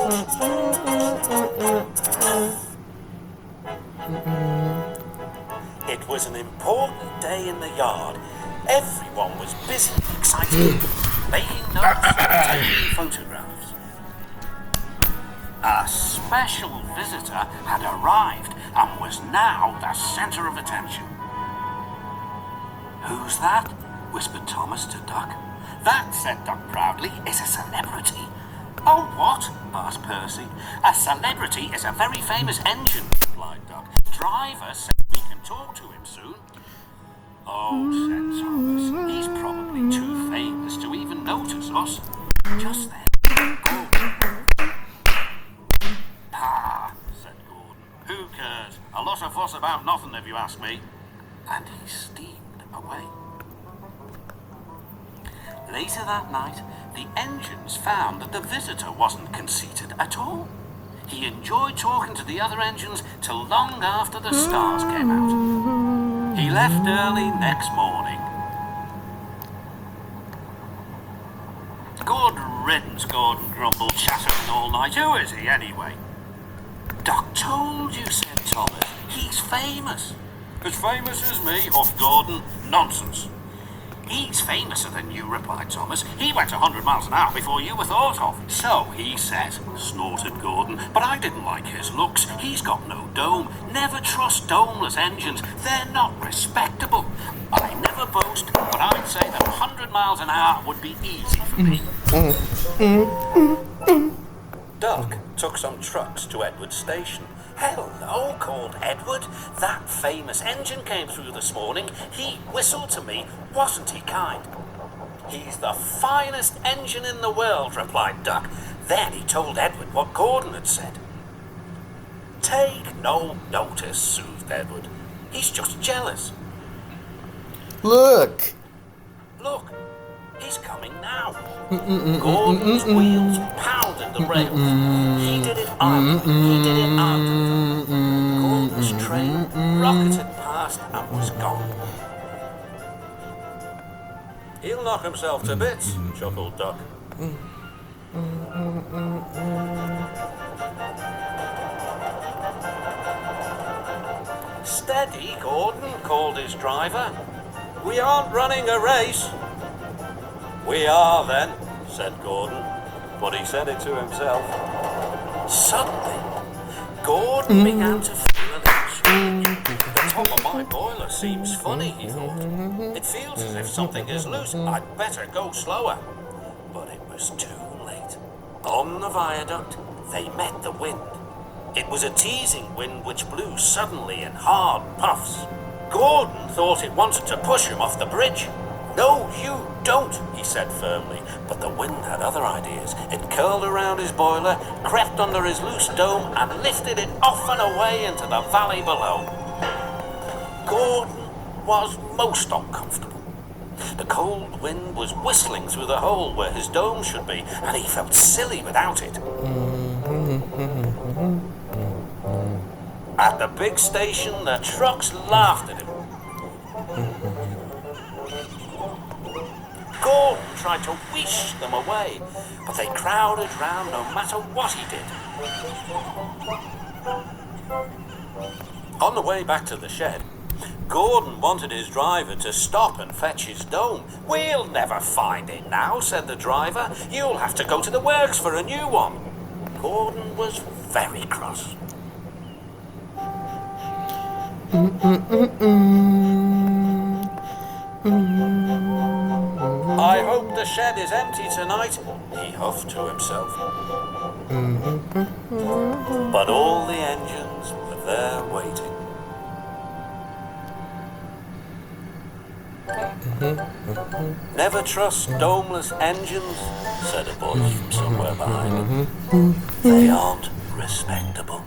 It was an important day in the yard. Everyone was busy, excited, making notes and taking photographs. A special visitor had arrived and was now the centre of attention. "Who's that?" whispered Thomas to Duck. "That," said Duck proudly, "is a celebrity." "Oh, what?" asked Percy. "A celebrity is a very famous engine," replied Duck. "Driver said we can talk to him soon." "Oh," said Thomas, "he's probably too famous to even notice us." Just then, Gordon. "Ah," said Gordon, "who cares? A lot of fuss about nothing if you ask me." And he steamed away. Later that night, the engines found that the visitor wasn't conceited at all. He enjoyed talking to the other engines till long after the stars came out. He left early next morning. "Good riddance," Gordon grumbled, "chattering all night. Who is he, anyway?" "Doc told you," said Thomas. "He's famous." "As famous as me?" huffed Gordon. "Nonsense." "He's famouser than you," replied Thomas. "He went 100 miles an hour before you were thought of." "So he says," snorted Gordon, "but I didn't like his looks. He's got no dome. Never trust domeless engines. They're not respectable. I never boast, but I'd say that 100 miles an hour would be easy for me." Duck took some trucks to Edward's station. "Hello," called Edward. "That famous engine came through this morning. He whistled to me. Wasn't he kind?" "He's the finest engine in the world," replied Duck. Then he told Edward what Gordon had said. "Take no notice," soothed Edward. "He's just jealous." Look, he's coming now." Gordon's wheels pounded the rails. He did it idly. He did it artfully. Gordon's train rocketed past and was gone. "He'll knock himself to bits," chuckled Duck. "Steady, Gordon," called his driver. "We aren't running a race." "We are, then," said Gordon, but he said it to himself. Suddenly, Gordon began to feel a little strange. "The top of my boiler seems funny," he thought. "It feels as if something is loose. I'd better go slower." But it was too late. On the viaduct, they met the wind. It was a teasing wind which blew suddenly in hard puffs. Gordon thought it wanted to push him off the bridge. "No, you don't," he said firmly, but the wind had other ideas. It curled around his boiler, crept under his loose dome, and lifted it off and away into the valley below. Gordon was most uncomfortable. The cold wind was whistling through the hole where his dome should be, and he felt silly without it. At the big station, the trucks laughed at him. Gordon tried to whisk them away, but they crowded round no matter what he did. On the way back to the shed, Gordon wanted his driver to stop and fetch his dome. "We'll never find it now," said the driver. "You'll have to go to the works for a new one." Gordon was very cross. "I hope the shed is empty tonight," he huffed to himself. But all the engines were there waiting. "Never trust domeless engines," said a voice from somewhere behind him. "They aren't respectable."